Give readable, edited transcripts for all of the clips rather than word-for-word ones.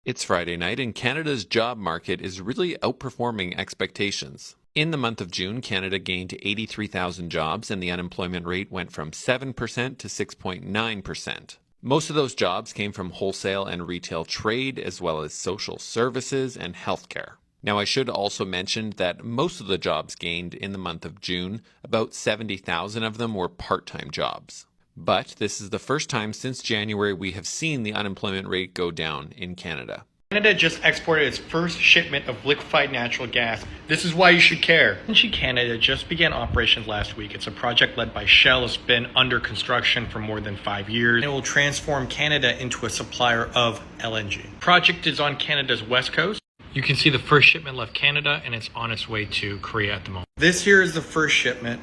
It's Friday night, and Canada's job market is really outperforming expectations. In the month of June, Canada gained 83,000 jobs, and the unemployment rate went from 7% to 6.9%. Most of those jobs came from wholesale and retail trade, as well as social services and healthcare. Now, I should also mention that most of the jobs gained in the month of June, about 70,000 of them were part-time jobs. But this is the first time since January we have seen the unemployment rate go down in Canada. Canada just exported its first shipment of liquefied natural gas. This is why you should care. LNG Canada just began operations last week. It's a project led by Shell. It's been under construction for more than 5 years. It will transform Canada into a supplier of LNG. The project is on Canada's west coast. You can see the first shipment left Canada, and it's on its way to Korea at the moment. This here is the first shipment.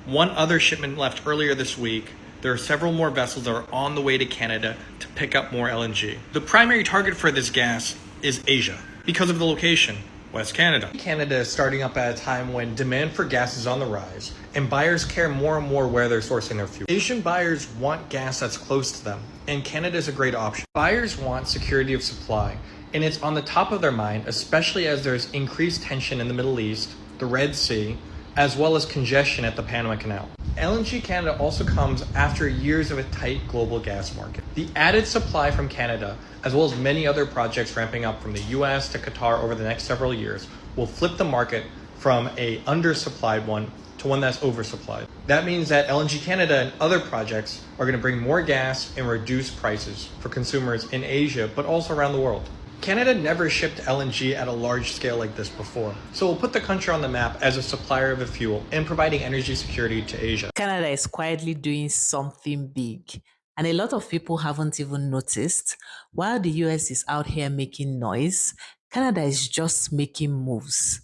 One other shipment left earlier this week. There are several more vessels that are on the way to Canada to pick up more LNG. The primary target for this gas is Asia because of the location, West Canada. Canada is starting up at a time when demand for gas is on the rise and buyers care more and more where they're sourcing their fuel. Asian buyers want gas that's close to them, and Canada is a great option. Buyers want security of supply, and it's on the top of their mind, especially as there's increased tension in the Middle East, the Red Sea, as well as congestion at the Panama Canal. LNG Canada also comes after years of a tight global gas market. The added supply from Canada, as well as many other projects ramping up from the US to Qatar over the next several years, will flip the market from a undersupplied one to one that's oversupplied. That means that LNG Canada and other projects are going to bring more gas and reduce prices for consumers in Asia, but also around the world. Canada never shipped LNG at a large scale like this before, so we'll put the country on the map as a supplier of the fuel and providing energy security to Asia. Canada is quietly doing something big, and a lot of people haven't even noticed. While the US is out here making noise, Canada is just making moves,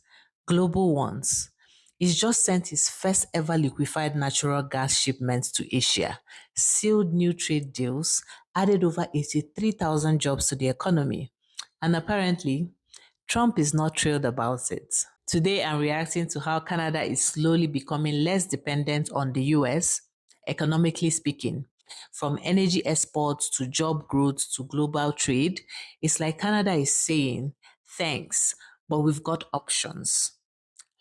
global ones. It's just sent its first ever liquefied natural gas shipments to Asia, sealed new trade deals, added over 83,000 jobs to the economy. And apparently, Trump is not thrilled about it. Today, I'm reacting to how Canada is slowly becoming less dependent on the US, economically speaking. From energy exports to job growth to global trade, it's like Canada is saying, thanks, but we've got options.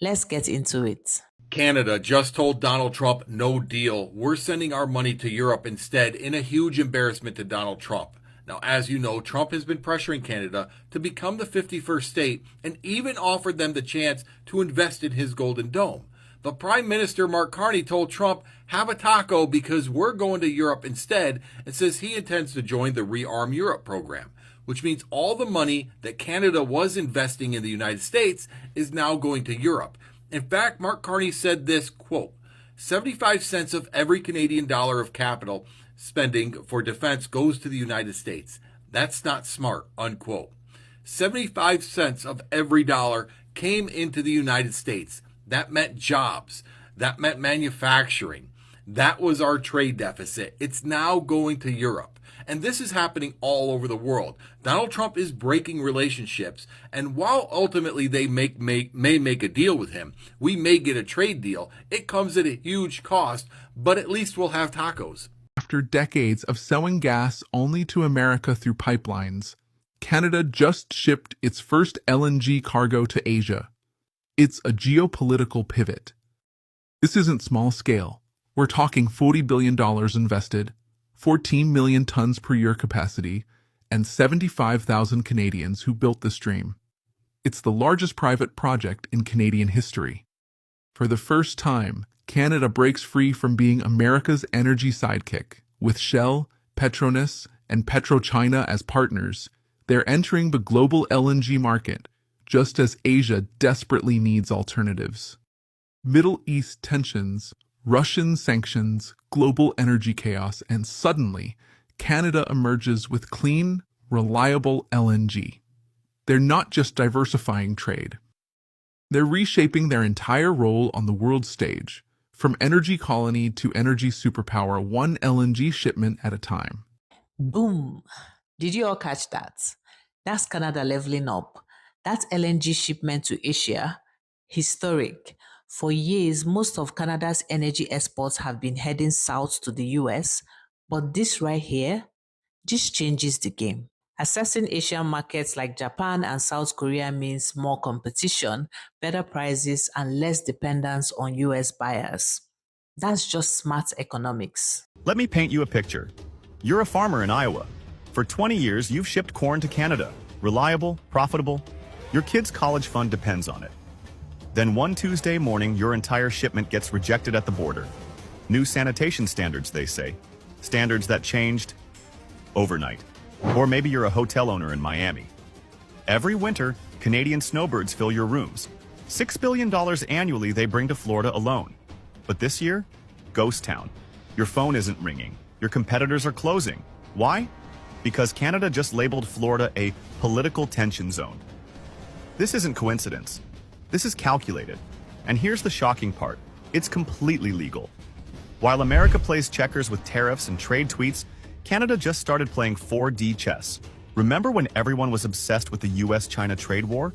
Let's get into it. Canada just told Donald Trump, no deal. We're sending our money to Europe instead, in a huge embarrassment to Donald Trump. Now, as you know, Trump has been pressuring Canada to become the 51st state and even offered them the chance to invest in his Golden Dome. But Prime Minister Mark Carney told Trump, have a taco because we're going to Europe instead, and says he intends to join the Rearm Europe program, which means all the money that Canada was investing in the United States is now going to Europe. In fact, Mark Carney said this, quote, 75 cents of every Canadian dollar of capital spending for defense goes to the United States. That's not smart, unquote. 75 cents of every dollar came into the United States. That meant jobs. That meant manufacturing. That was our trade deficit. It's now going to Europe. And this is happening all over the world. Donald Trump is breaking relationships. And while ultimately they may make a deal with him, we may get a trade deal, it comes at a huge cost, but at least we'll have tacos. After decades of selling gas only to America through pipelines, Canada just shipped its first LNG cargo to Asia. It's a geopolitical pivot. This isn't small scale. We're talking $40 billion invested, 14 million tons per year capacity, and 75,000 Canadians who built the stream. It's the largest private project in Canadian history. For the first time, Canada breaks free from being America's energy sidekick. With Shell, Petronas, and PetroChina as partners, they're entering the global LNG market, just as Asia desperately needs alternatives. Middle East tensions, Russian sanctions, global energy chaos, and suddenly, Canada emerges with clean, reliable LNG. They're not just diversifying trade. They're reshaping their entire role on the world stage, from energy colony to energy superpower, one LNG shipment at a time. Boom! Did you all catch that? That's Canada leveling up. That LNG shipment to Asia, historic. For years, most of Canada's energy exports have been heading south to the US, but this right here, this changes the game. Assessing Asian markets like Japan and South Korea means more competition, better prices, and less dependence on US buyers. That's just smart economics. Let me paint you a picture. You're a farmer in Iowa. For 20 years, you've shipped corn to Canada. Reliable, profitable. Your kid's college fund depends on it. Then one Tuesday morning, your entire shipment gets rejected at the border. New sanitation standards, they say. Standards that changed overnight. Or maybe you're a hotel owner in Miami. Every winter, Canadian snowbirds fill your rooms. $6 billion annually they bring to Florida alone. But this year, ghost town. Your phone isn't ringing. Your competitors are closing. Why? Because Canada just labeled Florida a political tension zone. This isn't coincidence. This is calculated. And here's the shocking part. It's completely legal. While America plays checkers with tariffs and trade tweets, Canada just started playing 4D chess. Remember when everyone was obsessed with the US-China trade war?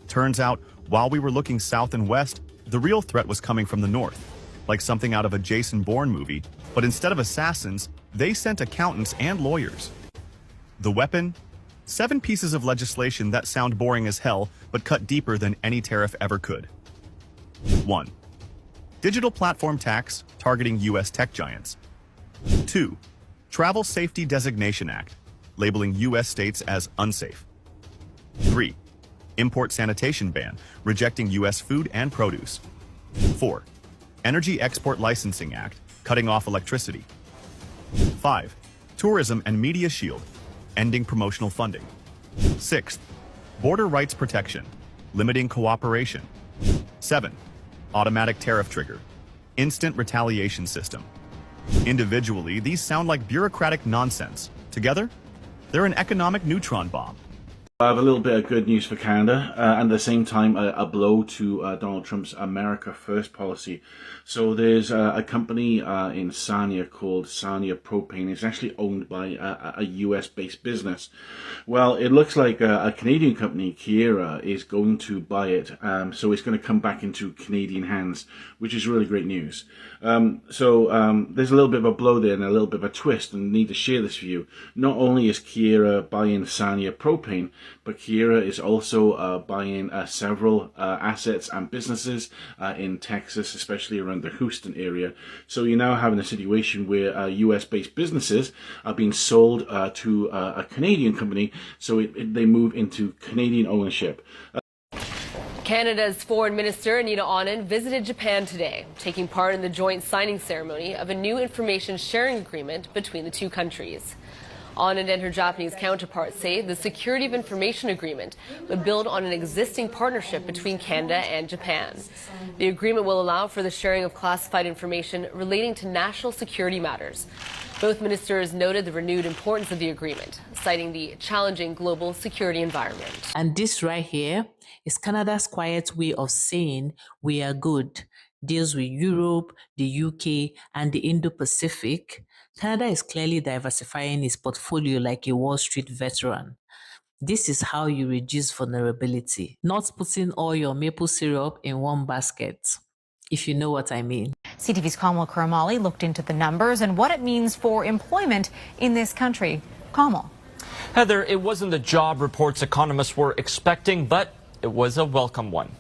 Turns out, while we were looking south and west, the real threat was coming from the north, like something out of a Jason Bourne movie, but instead of assassins, they sent accountants and lawyers. The weapon? 7 pieces of legislation that sound boring as hell, but cut deeper than any tariff ever could. 1. Digital platform tax targeting US tech giants. 2. Travel Safety Designation Act, labeling US states as unsafe. 3. Import sanitation ban, rejecting US food and produce. 4. Energy Export Licensing Act, cutting off electricity. 5. Tourism and Media Shield, ending promotional funding. 6. Border Rights Protection, limiting cooperation. 7. Automatic tariff trigger, instant retaliation system. Individually, these sound like bureaucratic nonsense. Together, they're an economic neutron bomb. I have a little bit of good news for Canada, and at the same time a blow to Donald Trump's America First policy. So there's a company in Sarnia called Sarnia Propane. It's actually owned by a US-based business. Well, it looks like a Canadian company, Keyera, is going to buy it. So it's going to come back into Canadian hands, which is really great news. There's a little bit of a blow there and a little bit of a twist, and I need to share this with you. Not only is Keyera buying Sarnia Propane, but Keyera is also buying several assets and businesses in Texas, especially around the Houston area. So you're now having a situation where US-based businesses are being sold to a Canadian company, so they move into Canadian ownership. Canada's Foreign Minister Anita Anand visited Japan today, taking part in the joint signing ceremony of a new information sharing agreement between the two countries. Anand and her Japanese counterpart say the Security of Information Agreement would build on an existing partnership between Canada and Japan. The agreement will allow for the sharing of classified information relating to national security matters. Both ministers noted the renewed importance of the agreement, citing the challenging global security environment. And this right here is Canada's quiet way of saying we are good. Deals with Europe, the UK, and the Indo-Pacific. Canada is clearly diversifying its portfolio like a Wall Street veteran. This is how you reduce vulnerability, not putting all your maple syrup in one basket, if you know what I mean. CTV's Kamal Karamali looked into the numbers and what it means for employment in this country. Kamal. Heather, it wasn't the job reports economists were expecting, but it was a welcome one.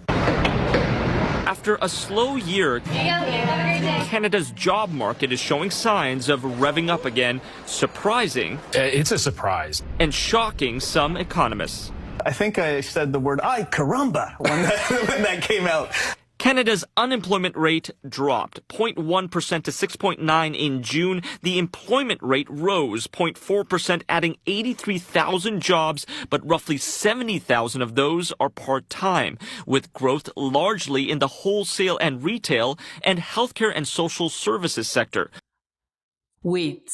After a slow year, Canada's job market is showing signs of revving up again, surprising. It's a surprise. And shocking some economists. I think I said the word, ay caramba, when that came out. Canada's unemployment rate dropped 0.1% to 6.9% in June. The employment rate rose 0.4%, adding 83,000 jobs, but roughly 70,000 of those are part-time, with growth largely in the wholesale and retail and healthcare and social services sector. Wait,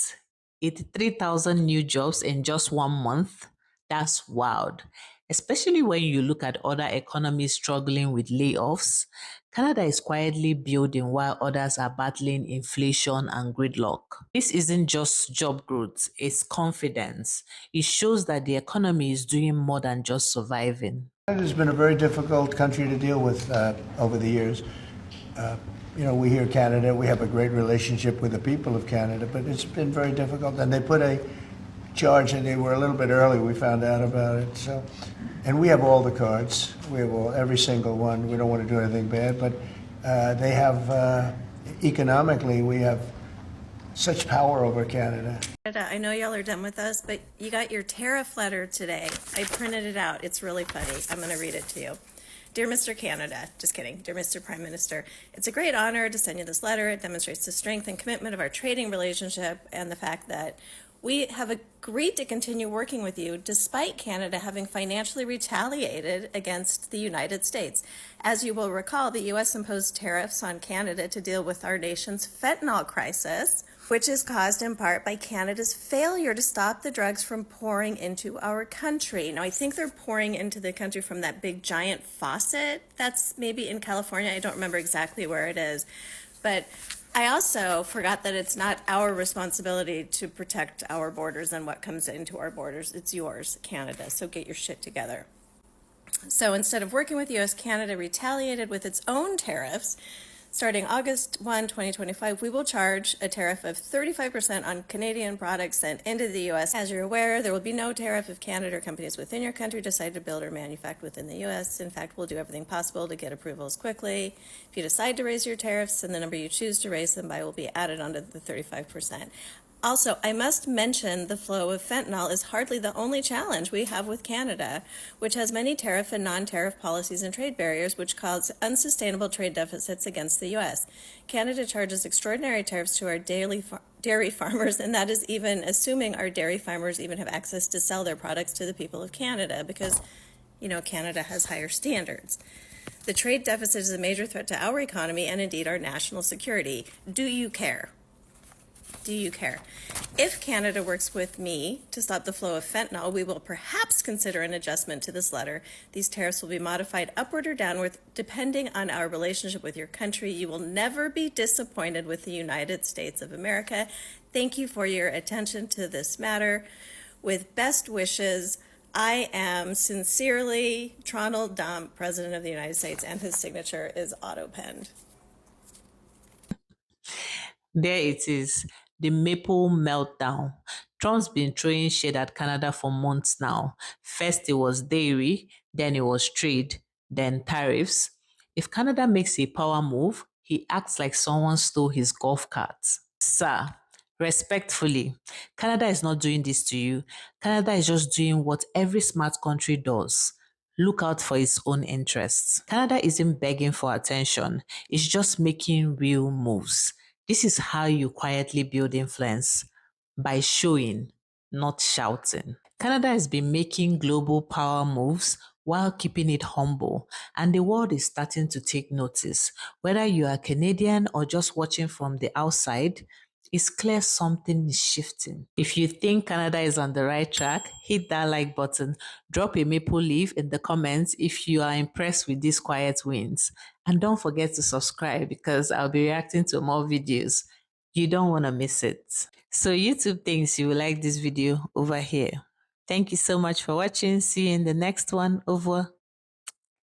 83,000 new jobs in just 1 month? That's wild. Especially when you look at other economies struggling with layoffs. Canada is quietly building while others are battling inflation and gridlock. This isn't just job growth, it's confidence. It shows that the economy is doing more than just surviving. It has been a very difficult country to deal with over the years. We hear Canada, we have a great relationship with the people of Canada, but it's been very difficult. And they put a charge, and they were a little bit early. We found out about it. So, and we have all the cards. We have every single one. We don't want to do anything bad, but they have economically, we have such power over Canada. I know y'all are done with us, but you got your tariff letter today. I printed it out. It's really funny. I'm going to read it to you. Dear Mr. Canada, just kidding, dear Mr. Prime Minister, it's a great honor to send you this letter. It demonstrates the strength and commitment of our trading relationship and the fact that we have agreed to continue working with you despite Canada having financially retaliated against the United States. As you will recall, the U.S. imposed tariffs on Canada to deal with our nation's fentanyl crisis, which is caused in part by Canada's failure to stop the drugs from pouring into our country. Now, I think they're pouring into the country from that big giant faucet that's maybe in California. I don't remember exactly where it is. But I also forgot that it's not our responsibility to protect our borders and what comes into our borders. It's yours, Canada. So get your shit together. So instead of working with U.S., Canada retaliated with its own tariffs. Starting August 1, 2025, we will charge a tariff of 35% on Canadian products sent into the U.S. As you're aware, there will be no tariff if Canada or companies within your country decide to build or manufacture within the U.S. In fact, we'll do everything possible to get approvals quickly. If you decide to raise your tariffs, then the number you choose to raise them by will be added onto the 35%. Also, I must mention the flow of fentanyl is hardly the only challenge we have with Canada, which has many tariff and non-tariff policies and trade barriers, which cause unsustainable trade deficits against the U.S. Canada charges extraordinary tariffs to our dairy farmers, and that is even assuming our dairy farmers even have access to sell their products to the people of Canada, because, you know, Canada has higher standards. The trade deficit is a major threat to our economy and indeed our national security. Do you care? Do you care? If Canada works with me to stop the flow of fentanyl, we will perhaps consider an adjustment to this letter. These tariffs will be modified upward or downward depending on our relationship with your country. You will never be disappointed with the United States of America. Thank you for your attention to this matter. With best wishes, I am sincerely Donald Trump, President of the United States, and his signature is auto-penned. There it is, the maple meltdown. Trump's been throwing shade at Canada for months now. First it was dairy, then it was trade, then tariffs. If Canada makes a power move, he acts like someone stole his golf cart. Sir, respectfully, Canada is not doing this to you. Canada is just doing what every smart country does. Look out for its own interests. Canada isn't begging for attention. It's just making real moves. This is how you quietly build influence, by showing, not shouting. Canada has been making global power moves while keeping it humble, and the world is starting to take notice. Whether you are Canadian or just watching from the outside, it's clear something is shifting. If you think Canada is on the right track, hit that like button. Drop a maple leaf in the comments if you are impressed with these quiet wins. And don't forget to subscribe because I'll be reacting to more videos. You don't want to miss it. So YouTube thinks you will like this video over here. Thank you so much for watching. See you in the next one. Over.